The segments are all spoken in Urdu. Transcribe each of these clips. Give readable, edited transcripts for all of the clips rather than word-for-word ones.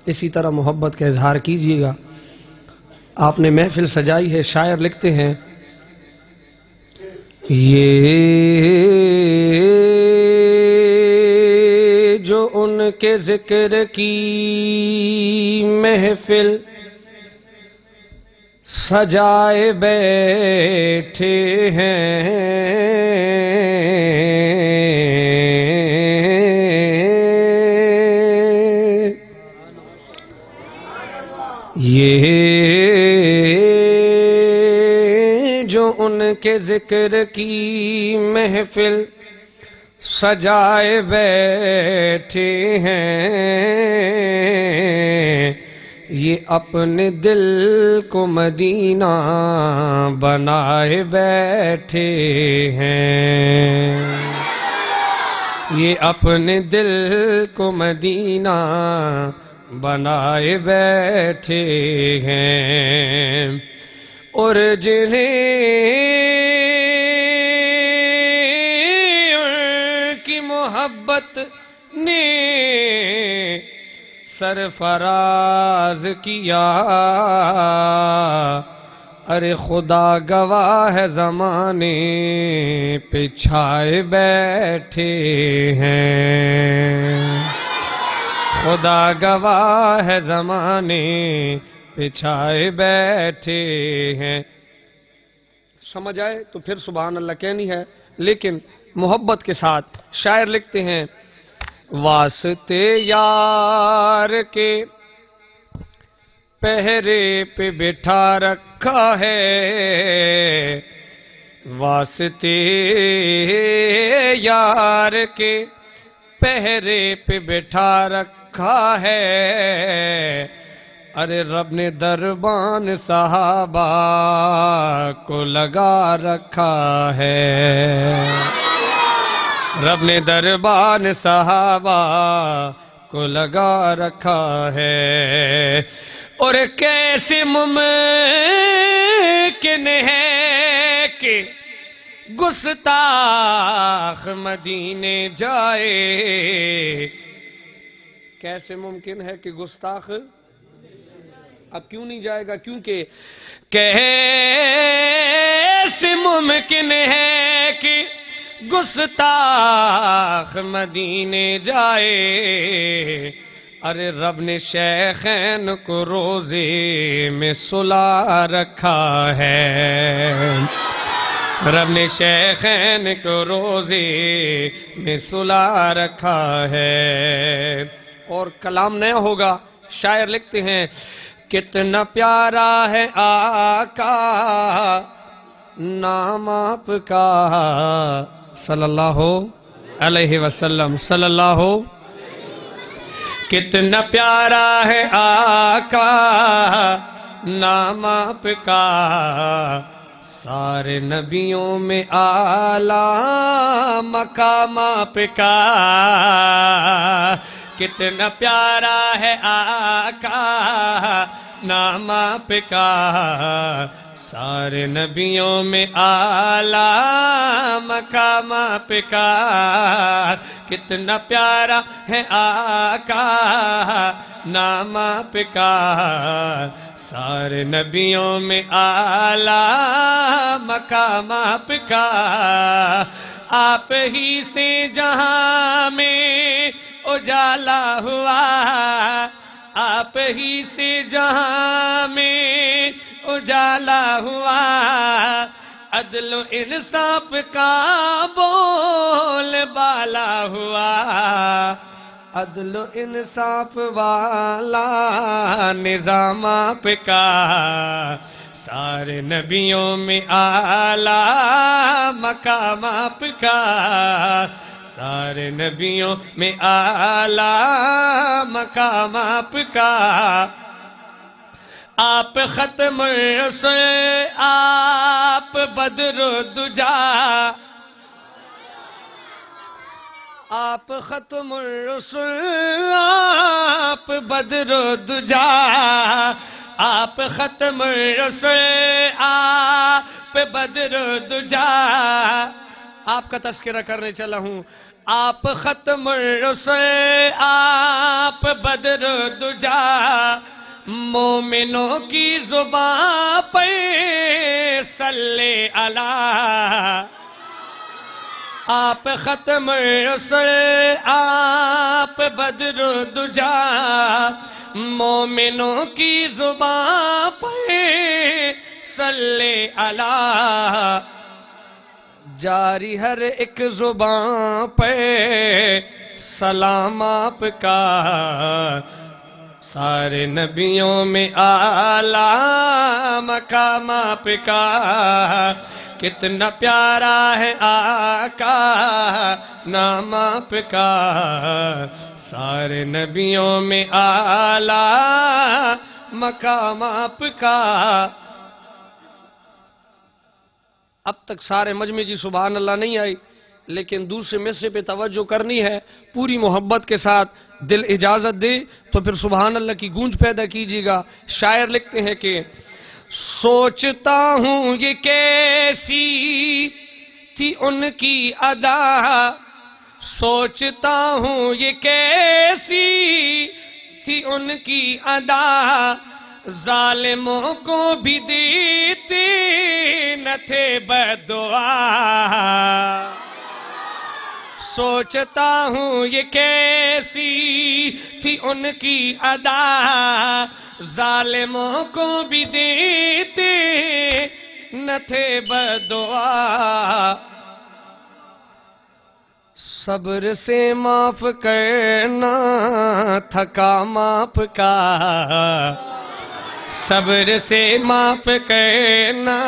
اسی طرح محبت کا اظہار کیجیے گا۔ آپ نے محفل سجائی ہے، شاعر لکھتے ہیں یہ جو ان کے ذکر کی محفل سجائے بیٹھے ہیں، یہ جو ان کے ذکر کی محفل سجائے بیٹھے ہیں، یہ اپنے دل کو مدینہ بنائے بیٹھے ہیں، یہ اپنے دل کو مدینہ بنائے بیٹھے ہیں، اور جنہیں ان کی محبت نے سرفراز کیا، ارے خدا گواہ ہے زمانے پہ چھائے بیٹھے ہیں، خدا گواہ ہے زمانے پہ چھائے بیٹھے ہیں۔ سمجھ آئے تو پھر سبحان اللہ کہنی ہے، لیکن محبت کے ساتھ شاعر لکھتے ہیں واسطے یار کے پہرے پہ بٹھا رکھا ہے، واسطے یار کے پہرے پہ بٹھا رکھا ہے، ارے رب نے دربان صحابہ کو لگا رکھا ہے، رب نے دربان صحابہ کو لگا رکھا ہے، اور کیسے ممکن ہے کہ گستاخ مدینے جائے، کیسے ممکن ہے کہ گستاخ اب کیوں نہیں جائے گا؟ کیونکہ کیسے ممکن ہے کہ گستاخ مدینے جائے، ارے رب نے شیخین کو روزے میں سلا رکھا ہے، رب نے شیخین کو روزے میں سلا رکھا ہے۔ اور کلام نیا ہوگا، شاعر لکھتے ہیں کتنا پیارا ہے آقا نام آپ کا صلی اللہ علیہ وسلم، صلی اللہ، کتنا پیارا ہے آقا نام آپ کا، سارے نبیوں میں اعلیٰ مقام آپ کا، کتنا پیارا ہے آقا نام آپ کا، سارے نبیوں میں اعلیٰ مقام آپ کا، کتنا پیارا ہے آقا نام آپ کا، سارے نبیوں میں اعلیٰ مقام آپ کا، آپ ہی سے جہاں میں اجالا ہوا، آپ ہی سے جہاں میں اجالا ہوا، عدل و انصاف کا بول بالا ہوا، عدل و انصاف والا نظام آپ کا، سارے نبیوں میں اعلیٰ مقام آپ کا، سارے نبیوں میں اعلیٰ مقام آپ کا، آپ ختم الرسل آپ بدر الدجا، آپ ختم الرسل آپ بدر الدجا، آپ ختم الرسل آپ بدر الدجا، آپ کا تذکرہ کرنے چلا ہوں، آپ ختم الرسل آپ بدر دجا مومنوں کی زبان پہ صلی اللہ آپ ختم الرسل آپ بدر دجا مومنوں کی زبان پہ صلی اللہ جاری ہر ایک زبان پہ سلام آپ کا سارے نبیوں میں اعلیٰ مقام آپ کا کتنا پیارا ہے آقا نام آپ کا سارے نبیوں میں اعلیٰ مقام آپ کا اب تک سارے مجمع کی سبحان اللہ نہیں آئی لیکن دوسرے مصرے پہ توجہ کرنی ہے پوری محبت کے ساتھ دل اجازت دے تو پھر سبحان اللہ کی گونج پیدا کیجیے گا شاعر لکھتے ہیں کہ سوچتا ہوں یہ کیسی تھی ان کی ادا سوچتا ہوں یہ کیسی تھی ان کی ادا ظالموں کو بھی دیتے نہ تھے بددعا سوچتا ہوں یہ کیسی تھی ان کی ادا ظالموں کو بھی دیتے نہ تھے بددعا صبر سے معاف کرنا تھکا معاف کا صبر سے معاف کرنا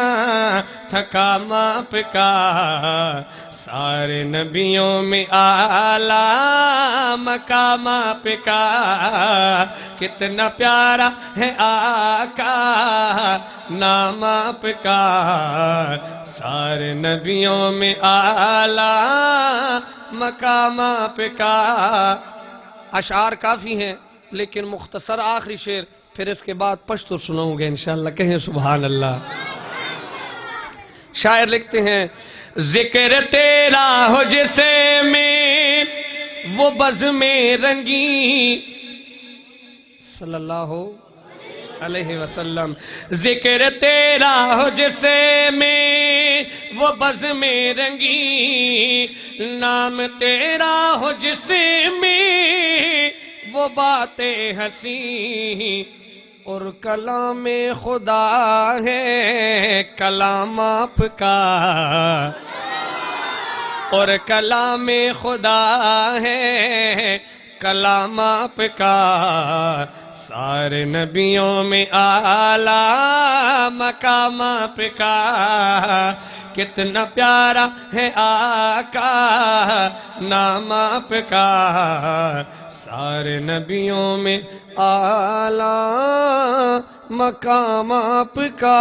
تھکا معاف کا سارے نبیوں میں اعلیٰ مقام آپ کا کتنا پیارا ہے آقا نام آپ کا سارے نبیوں میں اعلیٰ مقام آپ کا اشعار کافی ہیں لیکن مختصر آخری شعر پھر اس کے بعد پشتو سناؤں گے انشاءاللہ کہیں سبحان اللہ شاعر لکھتے ہیں ذکر تیرا ہو جسے میں وہ بزم رنگی صلی اللہ علیہ وسلم ذکر تیرا ہو جسے میں وہ بزم رنگی نام تیرا ہو جسے میں وہ باتیں ہنسی اور کلام خدا ہے کلام آپ کا اور کلام خدا ہے کلام آپ کا سارے نبیوں میں اعلیٰ مقام آپ کا کتنا پیارا ہے آقا نام آپ کا سارے نبیوں میں اعلیٰ مقام آپ کا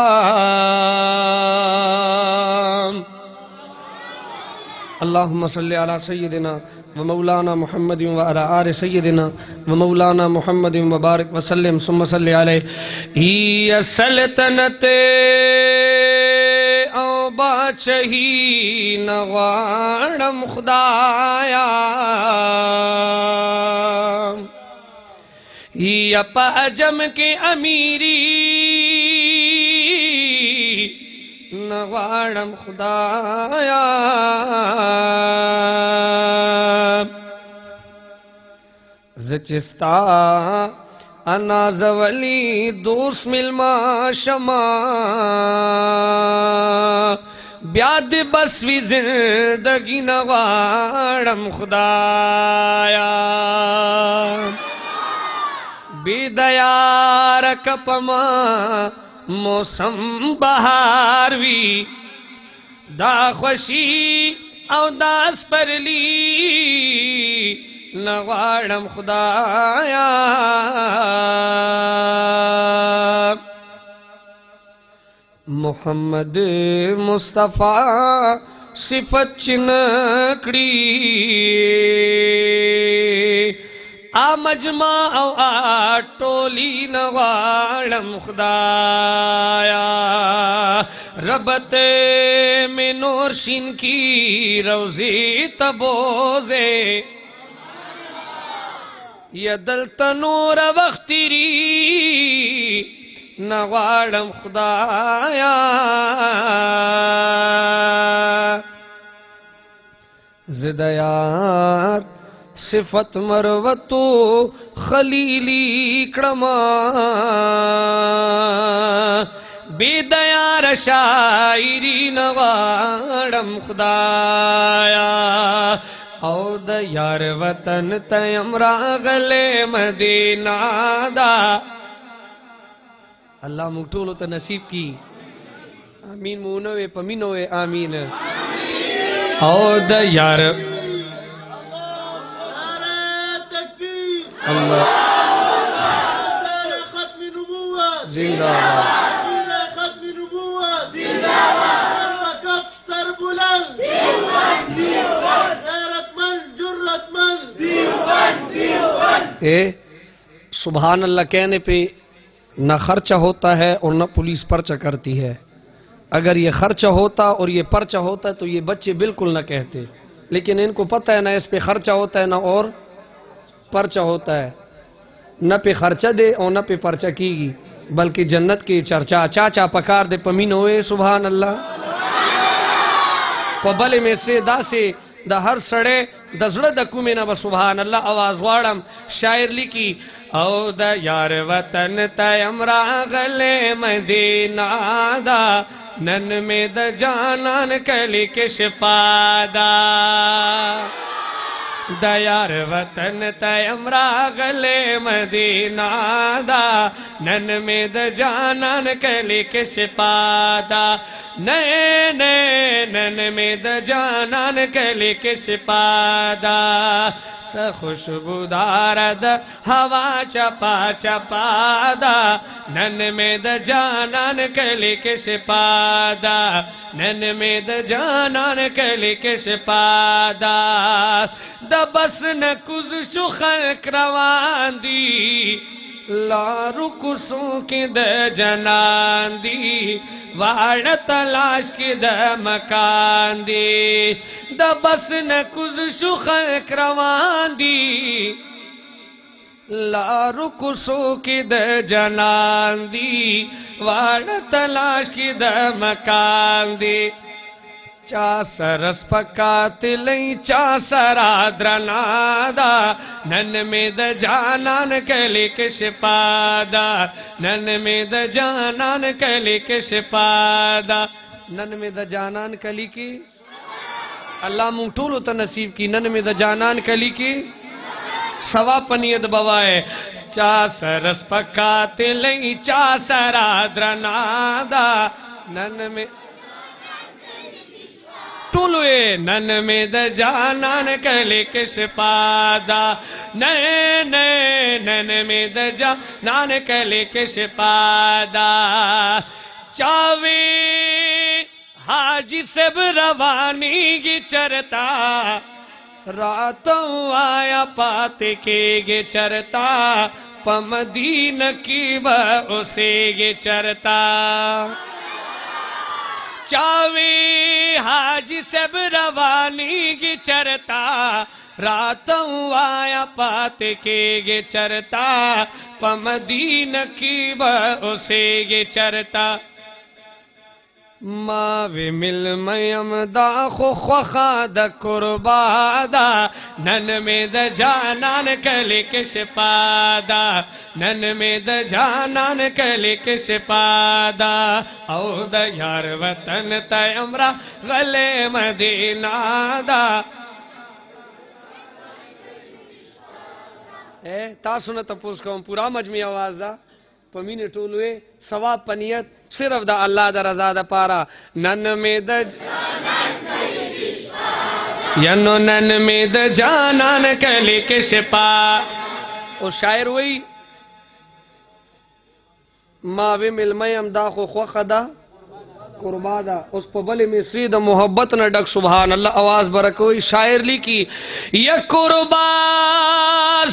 اللہم صلی علی سیدنا و مولانا محمد و علی آل سیدنا و مولانا محمد و بارک وسلم ثم صلی علیہ یہ سلطنت او باچہی نغارم خدایا یا پاجم کے امیری نغارم خدایا زچستا انا زولی دوست ملما شما بیاد بسوی زندگی نغارم خدایا بیدیار کپما موسم بہار وی دا خوشی او داس پرلی نغارم خدایا محمد مصطفیٰ صفت چنکڑی آ مجمع او آ ٹولی نغارم خدایا ربط میں نورشین کی روزی تبوزے یدلت نور وختری نغارم خدایا زدیار صفت مروتو خلیلی کڑما بیدیار شاعری نغارم خدایا او دا یار وطن تیم راغل مدینہ دا اللہ مکتولو تا نصیب کی آمین مونوے پمینوے آمین او دا یار اللہ ختم نبوت زندہ ختم نبوت زندہ وقف سر بلند غیرت مند جرت مند سبحان اللہ کہنے پہ نہ خرچہ ہوتا ہے اور نہ پولیس پرچہ کرتی ہے. اگر یہ خرچہ ہوتا اور یہ پرچہ ہوتا تو یہ بچے بالکل نہ کہتے، لیکن ان کو پتہ ہے نہ اس پہ خرچہ ہوتا ہے نہ اور پرچہ ہوتا ہے. نہ پہ خرچہ دے اور نہ پہ پرچہ کی گی، بلکہ جنت کی چرچا چاچا پکار دے پمین ہوئے. سبحان اللہ. پبلے میں سے دا سے دا ہر سڑے دزڑ دکو میں نہ سبحان اللہ آواز واڑم. شاعر لکھی او دا یار وطن تیم راغل مدینہ دا نن میں دا جانان کلی کش پادا. دا یار وطن تیم راغل مدینہ دا نن میں دا جانان کلی کش پادا. نئے نئے نن میں دا جانان کلی کش پادا. خوشبودار دا ہوا چپا چپا دا نن میں دا جانان کلی کش پادا. نن میں دا جانان کلی کش پادا. دا بس نکوز شو خلق روان دی لارو کسوں کی دا جنان دی وار تلاش کی دا مکان دی. دا بس نکوز شو خلق روان دی لارو کسوں کی دا جنان دی وار تلاش کی دا مکان دی. چا سرس پکات لئی چا سرا درنادا نن میں دا جانان کلی کش پادا. نن میں دا جانان کلی کش پادا. نن میں دا جانان کلی کی اللہ مونگ ٹولو تا نصیب کی. نن میں دا جانان کلی کی سوا پنید بوائے. چا سرس پکات لئی چا سرا درنادا نن میں ٹولوے. نن میں دا جانان کلی کش پادا. نئے نئے نن میں دا جانان کلی کش پادا. چاوے حاجی سب روانی گی چرتا راتوں آیا پاتے کے گے چرتا پمدین کی با اسے گے چرتا. چاوی حاجی سب روانی گی چرتا راتوں آیا پاتے کے گے چرتا پمدین کی با اسے گے چرتا. ماوی مل میم دا خو خوخا دا قربا دا نن میں دا جانان کلی کش پادا. نن میں دا جانان کلی کش پادا. او دا یار وطن تیم راغل مدینہ دا. تاسو نہ تپوس کوم پورا مجموعی آواز دا پمین ٹولوے ثواب پنیت صرف دا اللہ دا رضا دا پارا. نن میں دا ینو نن میں دا جانان کلی کش پا. اور شاعر ہوئی ماوی ملمیم دا خو خوخ دا قربا دا. اس پا بلی مصری دا محبت نہ ڈک. سبحان اللہ آواز برکوئی. شاعر لکی یا قربا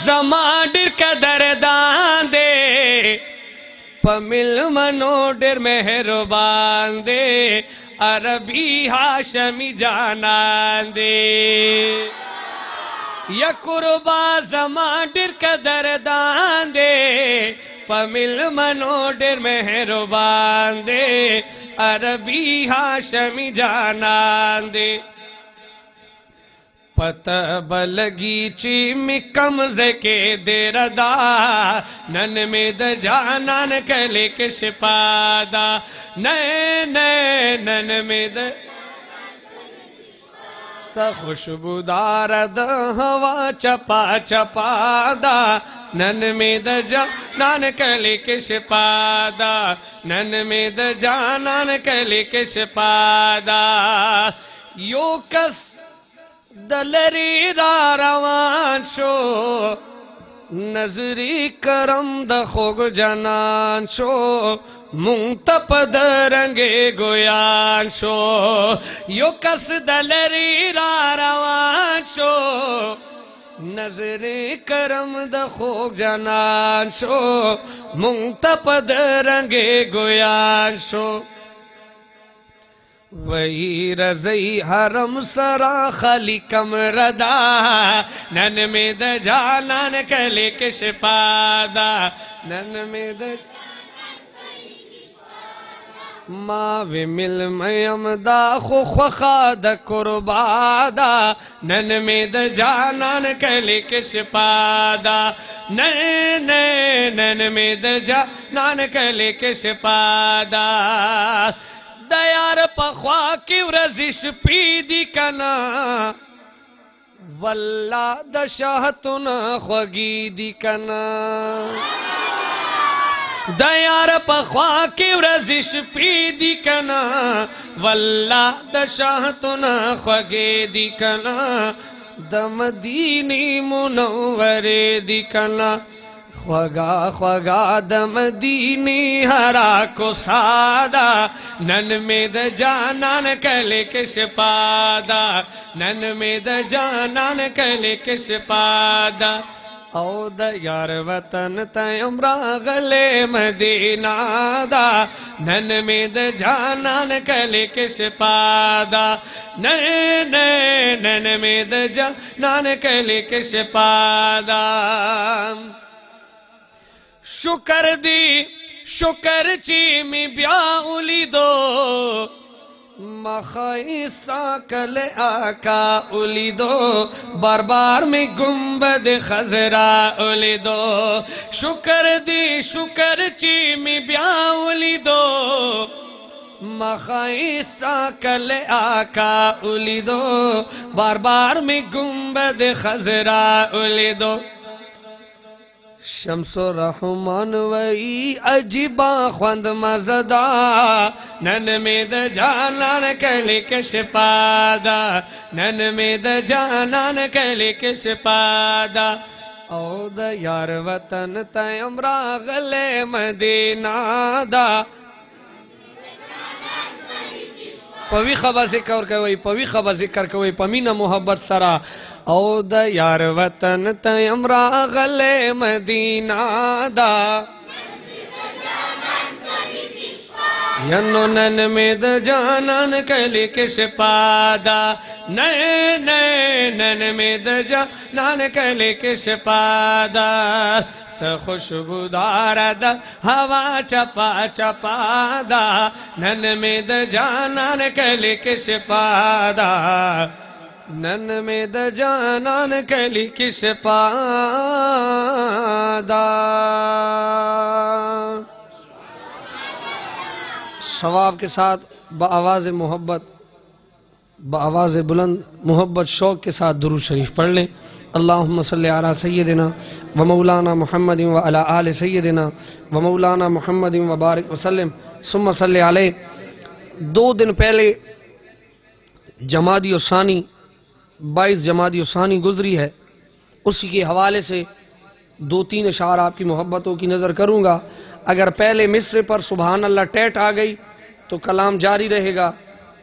زمان ڈر قدر دان دے پمل منو ڈر مہربان دے عربی ہاشمی جانان دے یا قربا زمان ڈر قدردان دے پمل منو ڈر مہربان دے عربی ہاشمی جانان دے پتہ بلگی چی می کمزے کے دیر دا نن میں دا جانان کلے کے شپادا نن میں دا سا خوشبودار دا ہوا چپا چپا دا نن میں دا جانان کلے کے شپادا نن میں دا جانان کلے کے شپادا یو کس دلری را روان شو نظری کرم دا خوگ جنان شو منتپ درنگے گویان شو یو کس دلری را روان شو نظری کرم دا خوگ جنان شو منتپ درنگے گویان شو وہی رضی حرم سرا خالی کمر دا نن میں دا جانان کلے کے شپادا نن میں دا ماوی مل میم دا خوخا دا قربادا نن میں دا جانان کلے کے شپادا نن میں دا جانان کلے کے شپادا دیار پخوا کی ورزش پیدی کنا واللہ دا شاہتنا خوگی دی کنا دیار پخوا کی ورزش پیدی کنا واللہ دا شاہتنا خوگی دی کنا دا مدینی منورے دی کنا خوگا خوگا دا مدینی ہرا کو سادا نن میں دا جانان کلے کے شپادا نن میں دا جانان کلے کے شپادا او دا یار وطن تیم راغلے مدینہ دا نن میں دا جانان کلے کے شپادا نن میں دا جانان کلے کے شپادا شکر چی می بیا اولی دو مخائی ساکل آقا اولی دو بار بار میں گنبد خزرا اولی دو شکر چی می بیا اولی دو مخائی ساکل آقا اولی دو بار بار میں گنبد خزرا اولی دو شمس الرحمن وی عجیبا خوند مزدا نن میں دا جانان کلے کے شپادا نن میں دا جانان کلے کے شپادا او دا یار وطن تیم راغلے مدینہ دا پوی خبا ذکر کوئی پوی خبا ذکر کوئی پمینہ محبت سرا او دا یار وطن تیم راغلے مدینہ دا ینو نن میں دا جانان کلے کے شپادا نن میں دا جانان کلے کے شپادا خوشبودار دا ہوا چپا چپا دا نن میں دا جانان کلے کے شپادا نن میں دا جانان کلی کی شپادا ثواب کے ساتھ بآواز محبت بآواز بلند محبت شوق کے ساتھ درود شریف پڑھ لیں اللہم صلی علی سیدنا و مولانا محمد و علی آل سیدنا و مولانا محمد و بارک وسلم ثم صلی علیہ 2 دن پہلے جمادی الثانی 22 جمادی الثانی گزری ہے، اسی کے حوالے سے 2-3 اشعار آپ کی محبتوں کی نظر کروں گا. اگر پہلے مصرے پر سبحان اللہ ٹیٹ آ گئی تو کلام جاری رہے گا،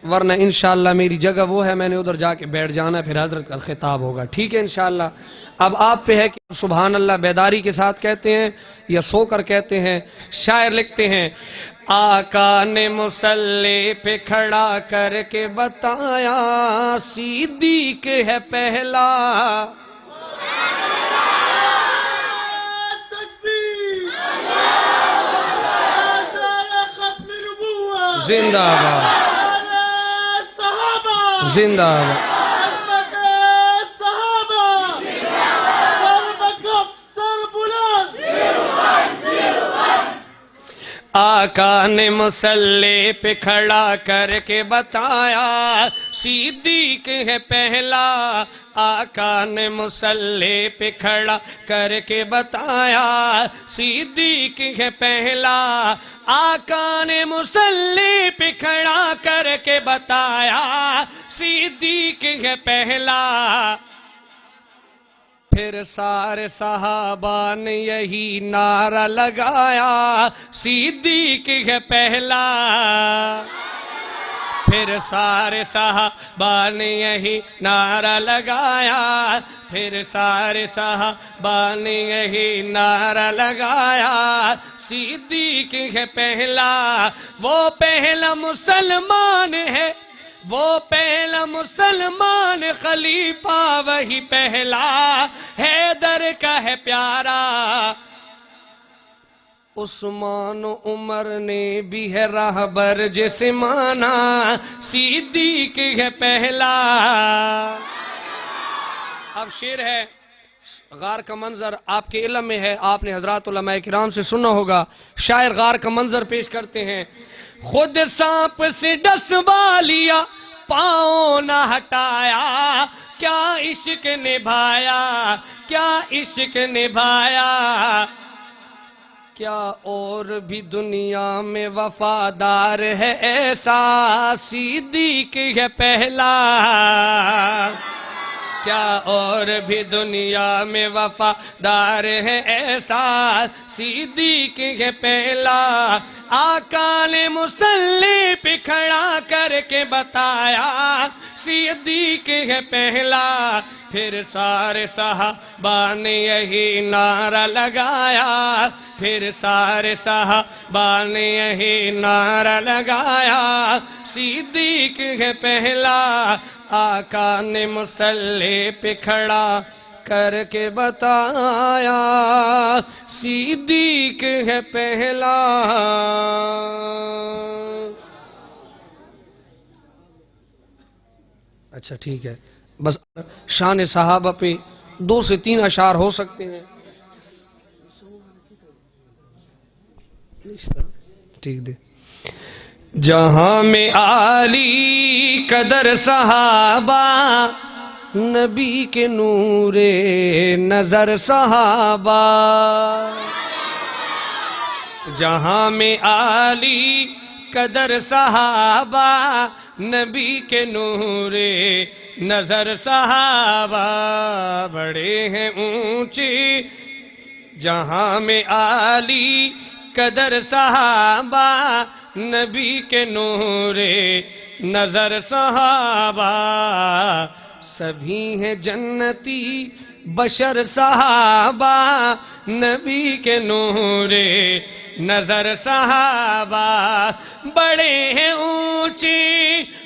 ورنہ انشاءاللہ میری جگہ وہ ہے، میں نے ادھر جا کے بیٹھ جانا ہے، پھر حضرت کا خطاب ہوگا، ٹھیک ہے انشاءاللہ۔ اب آپ پہ ہے کہ سبحان اللہ بیداری کے ساتھ کہتے ہیں یا سو کر کہتے ہیں۔ شاعر لکھتے ہیں آقا نے مصلی پہ کھڑا کر کے بتایا، صدیق ہے پہلا، زندہ باد زندہ باد۔ آقا نے مصلی پہ کھڑا کر کے بتایا، صدیق ہے پہلا، آقا نے مصلی پہ کھڑا کر کے بتایا، صدیق ہے پہلا، آقا نے مصلی پہ کھڑا کر کے بتایا، صدیق ہے پہلا۔ پھر سارے صحابہ نے یہی نعرہ لگایا، صدیق ہے پہلا۔ پھر سارے صحابہ نے یہی نعرہ لگایا، پھر سارے صحابہ نے یہی نعرہ لگایا، صدیق ہے پہلا۔ وہ پہلا مسلمان ہے، وہ پہلا مسلمان خلیفہ وہی پہلا، حیدر کا ہے پیارا۔ عثمان و عمر نے بھی ہے راہبر جسے مانا، صدیق ہے پہلا۔ اب شعر ہے، غار کا منظر آپ کے علم میں ہے، آپ نے حضرات علماء کرام سے سنا ہوگا۔ شاعر غار کا منظر پیش کرتے ہیں، خود سانپ سے ڈسوا لیا، پاؤں نہ ہٹایا، کیا عشق نبھایا، کیا عشق نبھایا، کیا اور بھی دنیا میں وفادار ہے ایسا، صدیق ہے پہلا۔ کیا اور بھی دنیا میں وفادار ہے ایسا، صدیق ہے پہلا۔ آقا نے مصلی پہ کھڑا کر کے بتایا، صدیق ہے پہلا۔ پھر سارے صحابہ نے یہی نعرہ لگایا، پھر سارے صحابہ نے یہی نعرہ لگایا، صدیق ہے پہلا۔ آقا نے مصلی پہ کھڑا کر کے بتایا، صدیق ہے پہلا۔ اچھا ٹھیک ہے، بس شان صحابہ پہ 2 سے 3 اشعار ہو سکتے ہیں، ٹھیک دے۔ جہاں میں عالی قدر صحابہ، نبی کے نور نظر صحابہ، جہاں میں عالی قدر صحابہ، نبی کے نور نظر صحابہ، بڑے ہیں اونچے جہاں میں عالی قدر صحابہ، نبی کے نور نظر صحابہ، سبھی ہیں جنتی بشر صحابہ، نبی کے نور نظر صحابہ، بڑے ہیں اونچے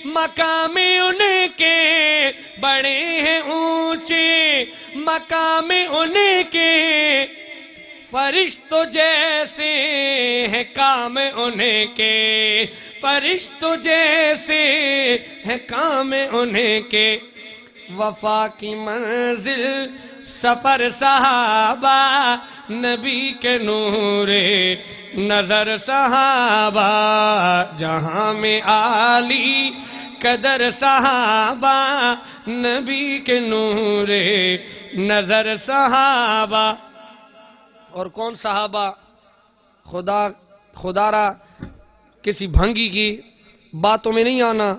مقام ان کے، بڑے ہیں اونچے مقام ان کے، فرشتوں جیسے ہیں کام ان کے، فرشتوں جیسے ہیں کام ان کے، وفا کی منزل سفر صحابہ، نبی کے نور نظر صحابہ، جہاں میں عالی قدر صحابہ، نبی کے نور نظر صحابہ۔ اور کون صحابہ؟ خدا را کسی بھنگی کی باتوں میں نہیں آنا،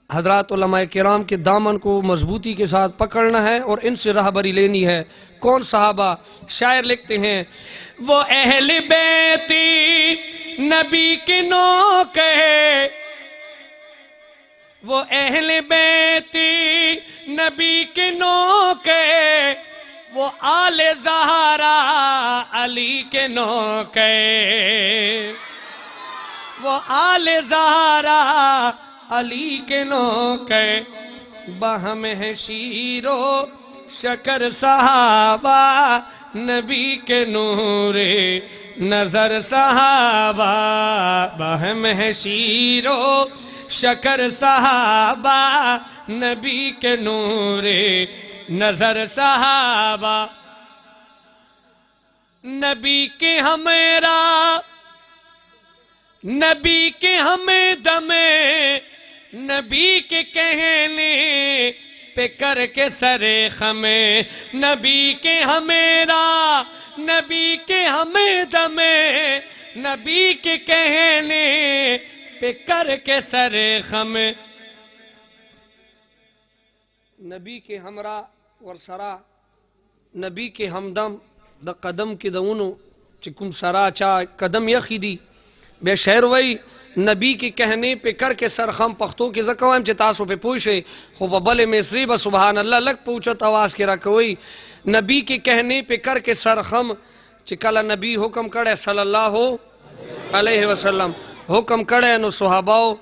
حضرات علماء کرام کے دامن کو مضبوطی کے ساتھ پکڑنا ہے اور ان سے راہبری لینی ہے۔ کون صحابہ؟ شاعر لکھتے ہیں، وہ اہل بیت نبی کے نوکر، وہ اہل بیت نبی کے نو کے، وہ آل زہرا علی کے نو کے، وہ آل زہرا علی کے نو کے، بہم ہے شیر و شکر صحابہ نبی کے نور نظر صحابہ، بہم ہے شیر و شکر صحابہ نبی کے نور نظر صحابہ، نبی کے ہمراہ نبی کے ہمیں دمے، نبی کے کہنے پہ کر کے سرے خمیں، نبی کے ہمیرا نبی کے ہمیں دمے، نبی کے کہنے پہ کر کے سرے خمیں، نبی کے ہمراہ ورسرا نبی کے ہمدم دا قدم کی دونو چکم سرا چا قدم یخی دی بے شہر وی نبی کے کہنے پہ کر کے سرخم پختو کی زکوائم چی تاسو پہ پوشے خوب بلے مصری با سبحان اللہ لگ پوچھت آواز کی رکھوئی، نبی کے کہنے پہ کر کے سرخم چی کلا نبی حکم کڑے صلی اللہ علیہ وسلم، حکم کڑے نو صحاباؤ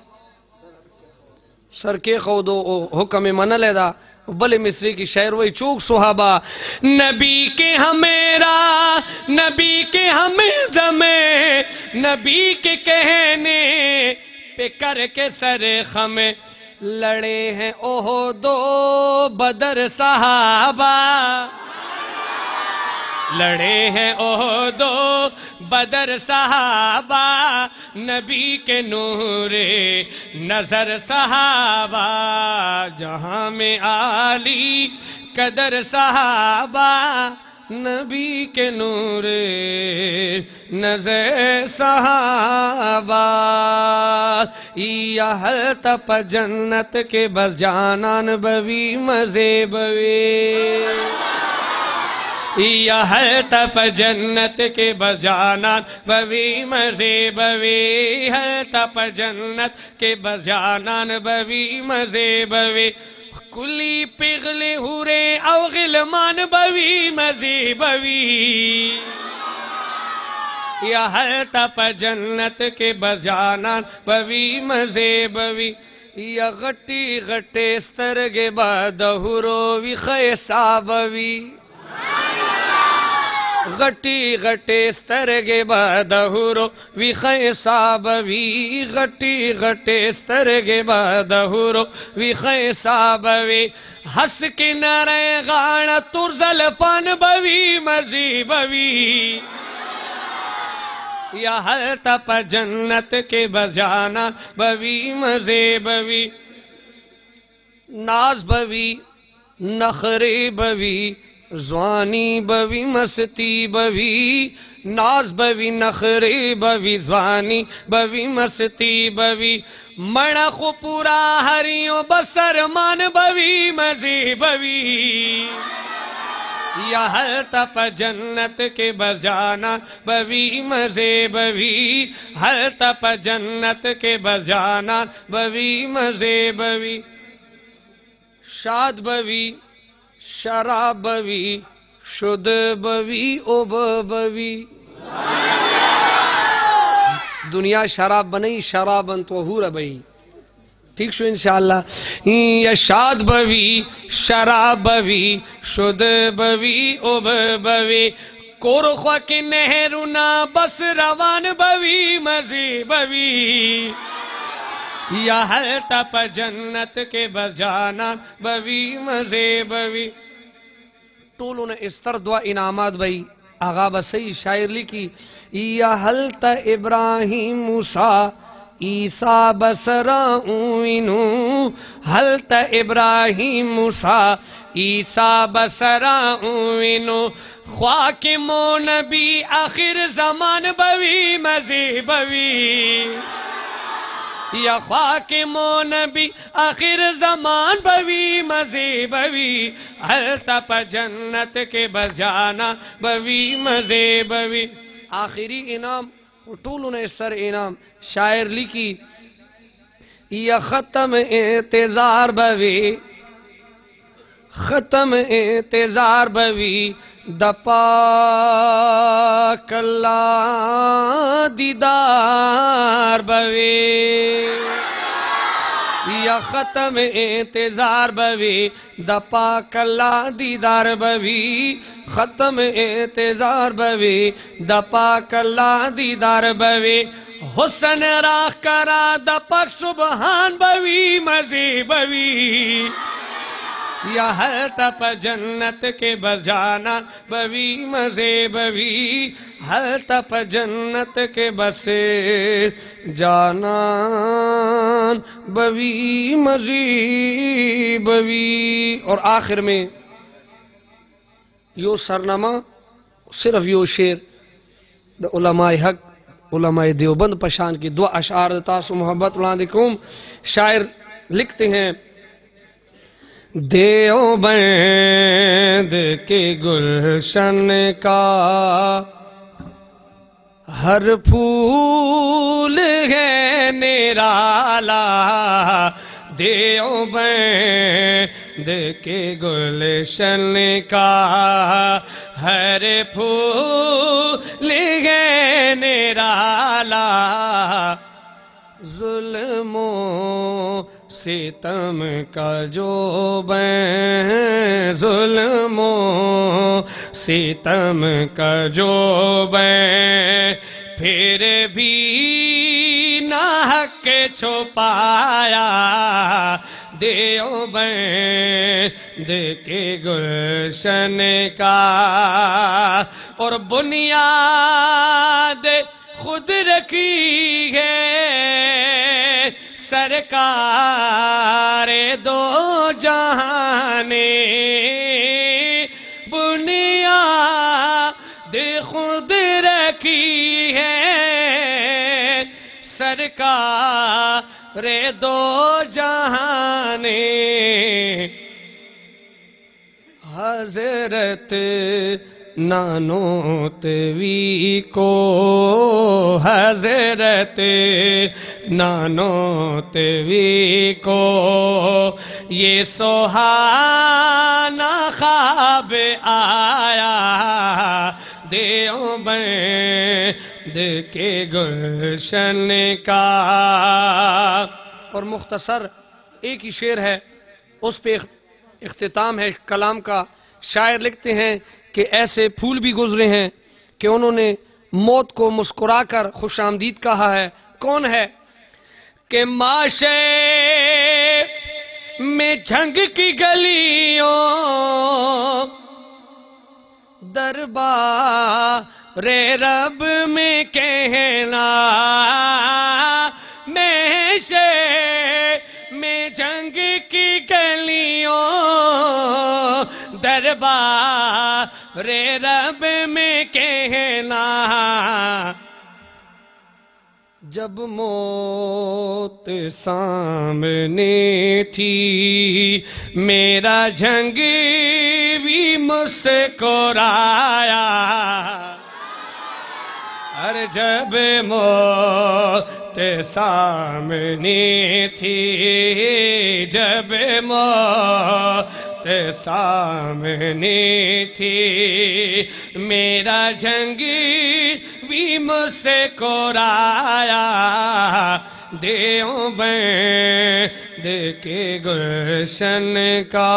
سر کے خودو حکم من لیدا، بلے مصری کی شعر وہی چوک صحابہ، نبی کے ہمیرا نبی کے ہمیں دمے، نبی کے کہنے پہ کر کے سر خمیں، لڑے ہیں احد و بدر صحابہ، لڑے ہیں احد و بدر صحابہ نبی کے نور نظر صحابہ، جہاں میں عالی قدر صحابہ نبی کے نور نظر صحابہ، یا حل تپ جنت کے بس جانان بوی مزے بوی، یا حل تپ جنت کے بس جانان بوی مزے بوی، حل تپ جنت کے بس جانان بوی مزے بوی، کلی پغل ہورے او غلمان بوی مزے بوی، یا حل تپ جنت کے بس جانان بوی مزے بوی، یا غٹی غٹے سترگے بدہورو وی خیسا بوی، غٹی غٹے سترگے بدہورو وی خیسا بوی، غٹی غٹے سترگے بدہورو وی خیسا بوی، ہس کے نرے غاڑ ترزل پان بوی مزی بوی، یا حل تپ جنت کے بس جانا بوی مزے بوی، ناز بوی نخرے بوی زوانی بوی مستی بوی، ناز بوی نخرے بوی زوانی بوی مستی بوی، مڑا خو پورا ہریوں بسرمان بوی مزے بوی، یا حل تپ جنت کے بس جانا بوی مزے بوی، حل تپ جنت کے بس جانا بوی مزے بوی، شاد بوی شراب بوی شد بوی اوب بوی، دنیا شراب بنی شرابن طہور بئی، ٹھیک شو انشاءاللہ، یا شاد بوی شراب بوی شد بوی اوب بوی، کورخوا کے نہرونا بس روان بوی مزے بوی، یا حل تپ جنت کے بس جانا بوی مزے بوی، ٹولوں نے اس طرح دعا انعامات بھئی آغا بسی شاعر لکھی، یا حل تا ابراہیم موسیٰ عیسیٰ بسرا اوینو، حل تا ابراہیم موسیٰ عیسیٰ بسرا اوینو، خواک مو نبی آخر زمان بوی مزے بوی، یا خواک مو نبی آخر زمان بوی مزے بوی، حل تپ جنت کے بس جانا بوی مزے بوی، آخری انعام ٹولوں نے سر انعام شاعر لکھی، یا ختم انتظار بوی ختم انتظار بوی دا پاک اللہ دیدار بوی یا ختم انتظار بوی دا پاک اللہ دیدار بوی ختم انتظار بوی دا پاک اللہ دیدار بوی حسن راہ کرا دا پاک سبحان بوی مزی بوی یا ہر تپ جنت کے بس جانا بوی مزے بوی ہر تپ جنت کے بس جانا بوی مزی بوی. اور آخر میں یو سرنامہ صرف یو شیر دا علماء حق علماء دیوبند پشان کی دو اشعار تاسو محبت لاندکوم. شاعر لکھتے ہیں دیوبند کے گلشن کا ہر پھول ہے نرالا دیوبند کے گلشن کا ہر پھول ہے نرالا ظلموں ستم کا جو بین ظلموں ستم کا جو بین پھر بھی نہ حق چھپایا دیوبند کے گلشن کا. اور بنیاد خود رکھی ہے سرکار دو جہان نے بنیاد خود رکھی ہے سرکار دو جہان نے حضرت نانوتوی کو حضرت نانوتوی کو یہ سہانا خواب آیا دیوبند کے گلشن کا. اور مختصر ایک ہی شعر ہے اس پہ اختتام ہے کلام کا. شاعر لکھتے ہیں کہ ایسے پھول بھی گزرے ہیں کہ انہوں نے موت کو مسکرا کر خوش آمدید کہا ہے. کون ہے کہ معاشے میں جھنگ کی گلیوں دربار رب میں کہنا معاشے میں جھنگ کی گلیوں دربار رب میں کہنا جب موت سامنے تھی میرا جھنگ بھی مسکرایا ہر جب موت سامنے تھی جب موت سامنے تھی میرا جھنگ بھی مسکرایا دیوبند کے گلشن کا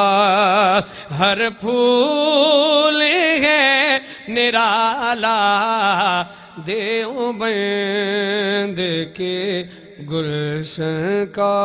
ہر پھول ہے نرالا دیوبند کے گلشن کا.